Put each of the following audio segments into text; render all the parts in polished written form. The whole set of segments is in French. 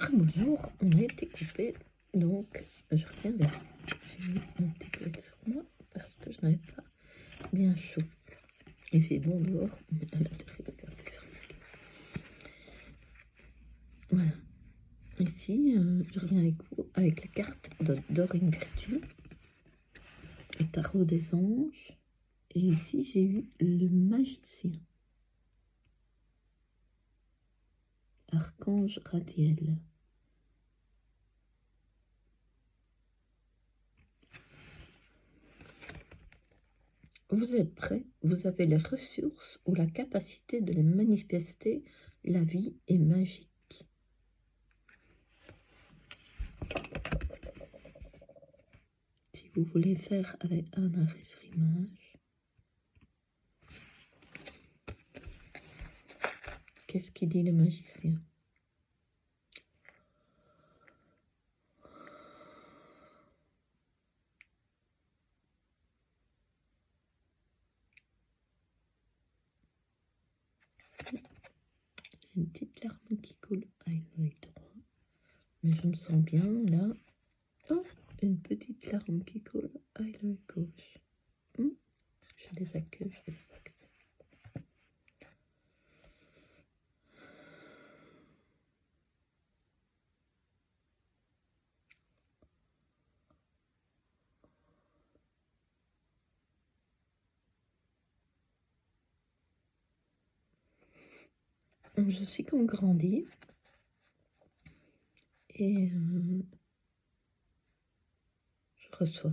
très beau jour, on a été coupé, donc je reviens vers vous. J'ai mis mon petit couette sur moi parce que je n'avais pas bien chaud. Il fait bon dehors, mais à l'intérieur, c'est risqué. Voilà. Ici, je reviens avec vous avec la carte de Dorine Virtue, le tarot des anges. Et ici, j'ai eu le magicien, Archange Radiel. Vous êtes prêts, vous avez les ressources ou la capacité de les manifester, la vie est magique. Si vous voulez faire avec un arrêt sur image, qu'est-ce qu'il dit le magicien? J'ai une petite larme qui coule à l'œil droit, mais je me sens bien là. Oh, une petite larme qui coule à l'œil gauche. Je les accueille, je les accepte. Je suis comme grandie et je reçois.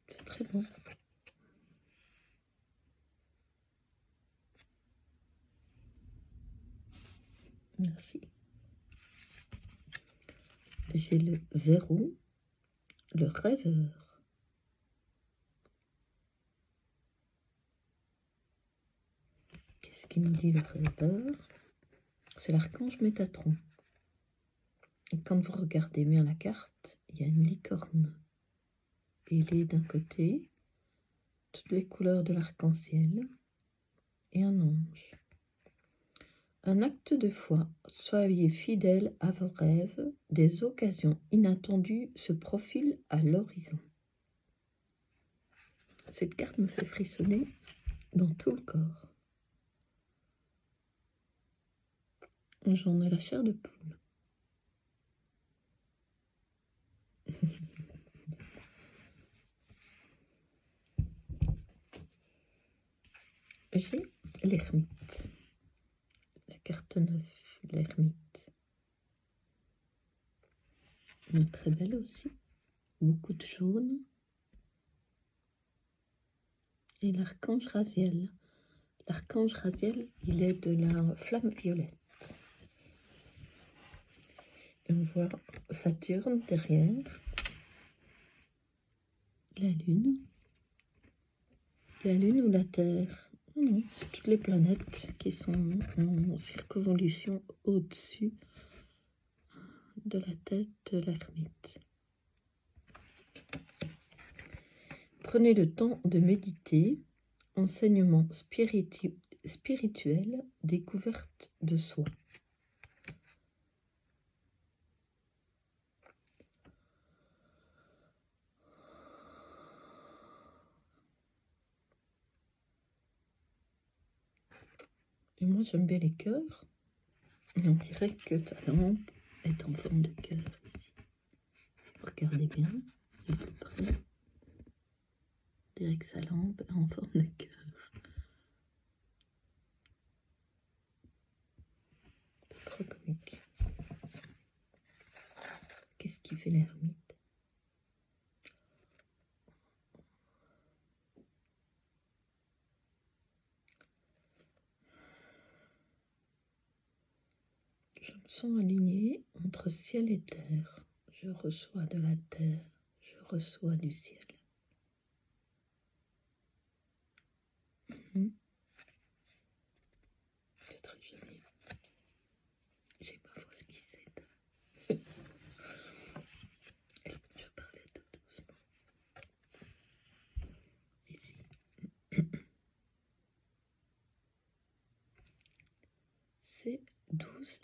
C'est très bon. Merci. J'ai le 0, le rêveur. Qu'est-ce qu'il nous dit le rêveur? C'est l'archange Métatron. Et quand vous regardez bien la carte, il y a une licorne. Et il est d'un côté, toutes les couleurs de l'arc-en-ciel, et un ange. Un acte de foi, soyez fidèles à vos rêves, des occasions inattendues se profilent à l'horizon. Cette carte me fait frissonner dans tout le corps. J'en ai la chair de poule. J'ai l'ermite. La carte 9, l'ermite. Très belle aussi. Beaucoup de jaune. Et l'archange Raziel. L'archange Raziel, il est de la flamme violette. Et on voit Saturne derrière. La Lune. La Lune ou la Terre? Non, c'est toutes les planètes qui sont en circonvolution au-dessus de la tête de l'ermite. Prenez le temps de méditer, enseignement spirituel, découverte de soi. Et moi j'aime bien les cœurs, et on dirait que ta lampe est en forme de cœur ici. Si vous regardez bien, de plus près, on dirait que sa lampe est en forme de cœur. C'est trop comique. Qu'est-ce qui fait l'ermite? Je me sens alignée entre ciel et terre. Je reçois de la terre, je reçois du ciel. C'est très joli. J'ai ma voix qui s'éteint.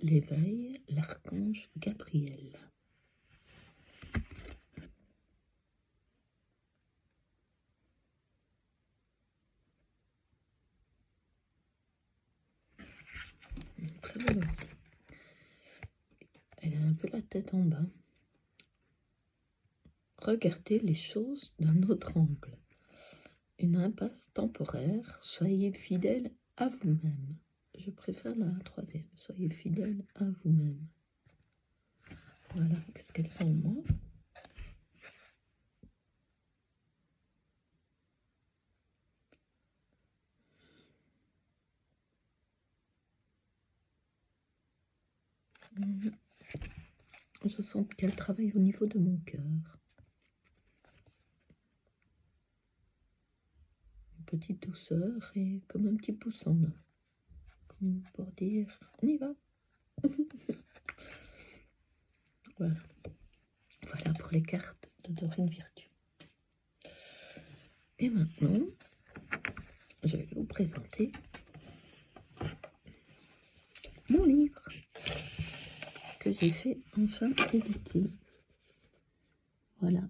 l'éveil, l'archange Gabriel. Très belle aussi. Elle a un peu la tête en bas. Regardez les choses d'un autre angle. Une impasse temporaire, soyez fidèle à vous-même. Je préfère la troisième, soyez fidèle à vous-même. Voilà, qu'est-ce qu'elle fait en moi? Je sens qu'elle travaille au niveau de mon cœur. Une petite douceur et comme un petit pouce en bas. Comme pour dire, on y va. Voilà. Voilà pour les cartes de Dorine Virtue. Et maintenant, je vais vous présenter mon livre que j'ai fait enfin éditer. Voilà.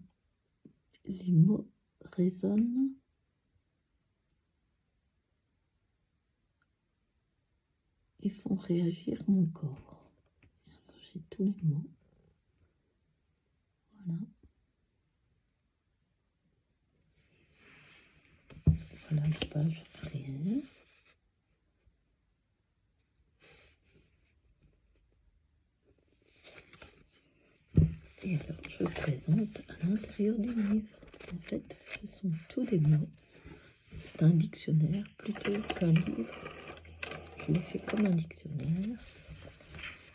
Les mots résonnent. Et font réagir mon corps. Alors j'ai tous les mots. Voilà. Voilà la page arrière. Et alors je vous présente à l'intérieur du livre. En fait, ce sont tous des mots. C'est un dictionnaire plutôt qu'un livre. Je l'ai fait comme un dictionnaire.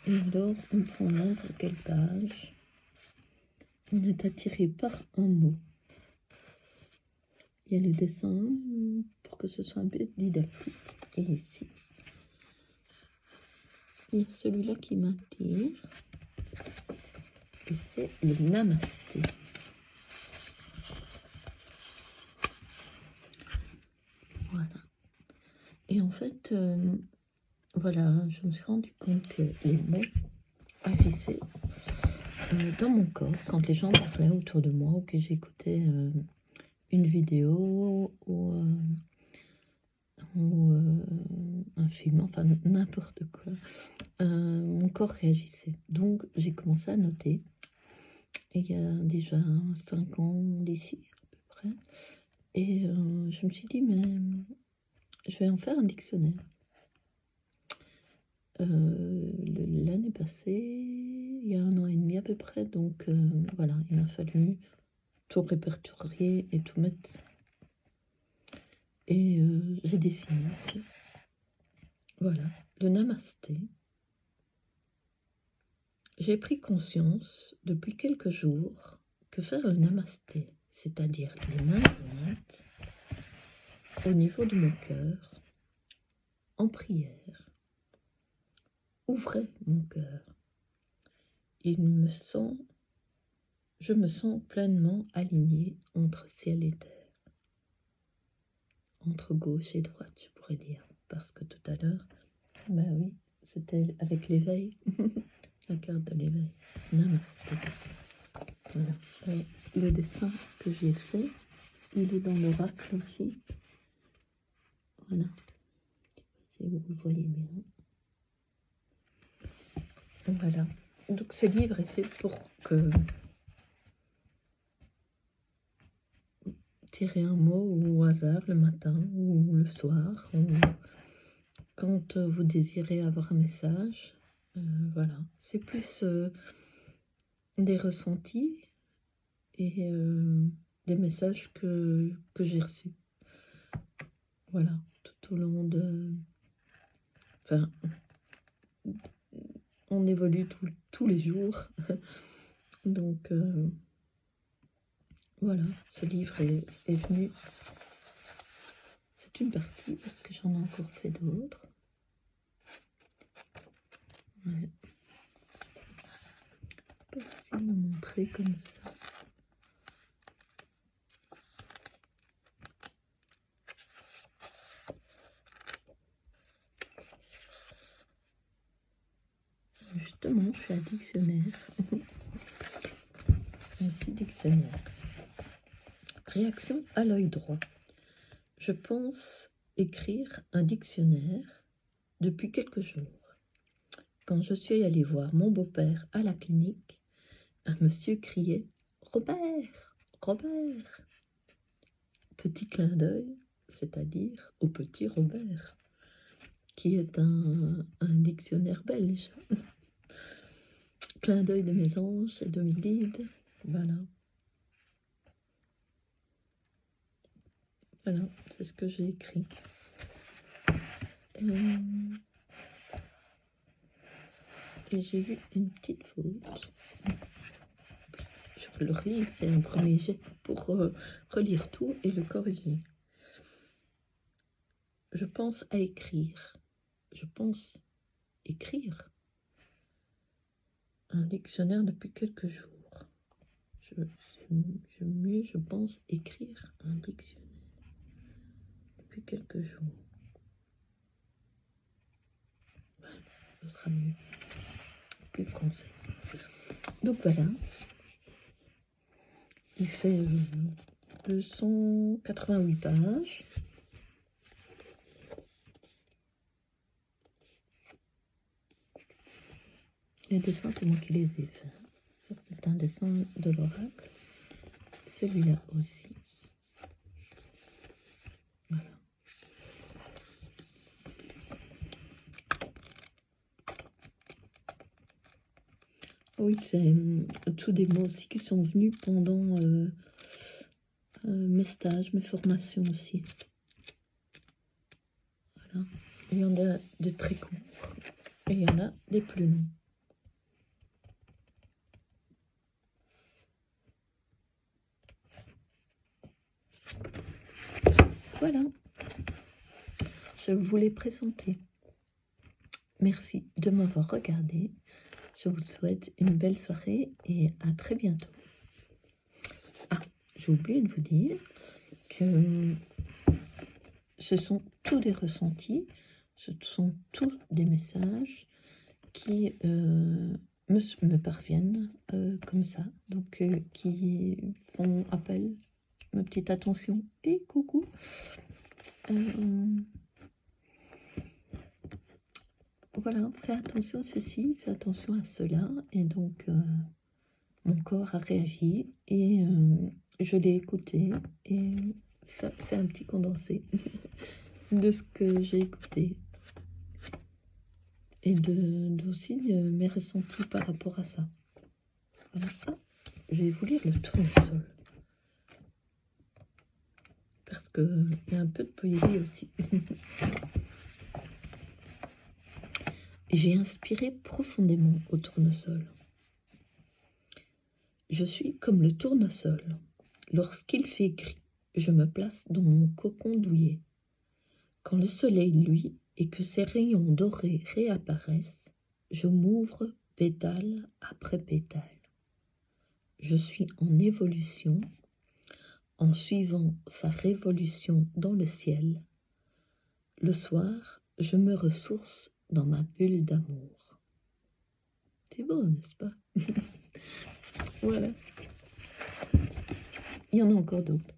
Et alors, on prend n'importe quelle page. On est attiré par un mot. Il y a le dessin pour que ce soit un peu didactique. Et ici, il y a celui-là qui m'attire. Et c'est le namasté. Voilà. Et en fait, voilà, je me suis rendu compte que les mots agissaient dans mon corps quand les gens parlaient autour de moi ou que j'écoutais une vidéo ou un film, enfin n'importe quoi. Mon corps réagissait. Donc j'ai commencé à noter. Et il y a déjà 5 ans d'ici à peu près. Et je me suis dit, mais je vais en faire un dictionnaire. L'année passée, il y a 1 an et demi à peu près, donc voilà, il m'a fallu tout répertorier et tout mettre. Et j'ai dessiné aussi. Voilà, le namasté. J'ai pris conscience depuis quelques jours que faire le namasté, c'est-à-dire les mains jointes au niveau de mon cœur, en prière, ouvrait mon cœur. Je me sens pleinement alignée entre ciel et terre, entre gauche et droite, je pourrais dire, parce que tout à l'heure, ben oui, c'était avec l'éveil, la carte de l'éveil. Namasté. Voilà. Et le dessin que j'ai fait, il est dans l'oracle aussi. Voilà. Je ne sais pas si vous le voyez bien. Voilà. Donc ce livre est fait pour que tirer un mot au hasard le matin ou le soir, ou quand vous désirez avoir un message. Voilà. C'est plus des ressentis et des messages que j'ai reçus. Voilà. Tout au long de... Enfin, on évolue tous les jours. Donc, voilà, ce livre est venu. C'est une partie, parce que j'en ai encore fait d'autres. Ouais. Pas facile de montrer comme ça. suis à dictionnaire. Ici, dictionnaire. Réaction à l'œil droit. Je pense écrire un dictionnaire depuis quelques jours. Quand je suis allée voir mon beau-père à la clinique, un monsieur criait « Robert, Robert !» Petit clin d'œil, c'est-à-dire au petit Robert, qui est un dictionnaire belge. Clin d'œil de mes anges et de mes guides. Voilà. Voilà, c'est ce que j'ai écrit. Et j'ai vu une petite faute. Je le relis, c'est un premier jet pour relire tout et le corriger. Je pense à écrire. Je pense écrire un dictionnaire depuis quelques jours. Je pense écrire un dictionnaire depuis quelques jours. Voilà, ce sera mieux. Plus français. Donc voilà. Il fait 288 pages. Les dessins, c'est moi qui les ai faits. Ça, c'est un dessin de l'oracle. Celui-là aussi. Voilà. Oui, c'est tous des mots aussi qui sont venus pendant mes stages, mes formations aussi. Voilà. Il y en a de très courts et il y en a des plus longs. Voilà, je vous l'ai présenté. Merci de m'avoir regardé. Je vous souhaite une belle soirée et à très bientôt. Ah, j'ai oublié de vous dire que ce sont tous des ressentis, ce sont tous des messages qui me parviennent comme ça, donc qui font appel, ma petite attention et coucou. Voilà, fais attention à ceci, fais attention à cela, et donc mon corps a réagi et je l'ai écouté, et ça c'est un petit condensé de ce que j'ai écouté et aussi mes ressentis par rapport à ça. Voilà. Ah, je vais vous lire le tournesol parce qu'il y a un peu de poésie aussi. J'ai inspiré profondément au tournesol. Je suis comme le tournesol. Lorsqu'il fait gris, je me place dans mon cocon douillet. Quand le soleil luit et que ses rayons dorés réapparaissent, je m'ouvre pétale après pétale. Je suis en évolution, en suivant sa révolution dans le ciel. Le soir, je me ressource dans ma bulle d'amour. C'est beau, n'est-ce pas? Voilà. Il y en a encore d'autres.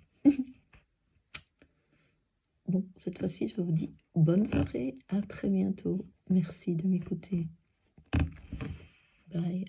Bon, cette fois-ci, je vous dis bonne soirée, à très bientôt. Merci de m'écouter. Bye.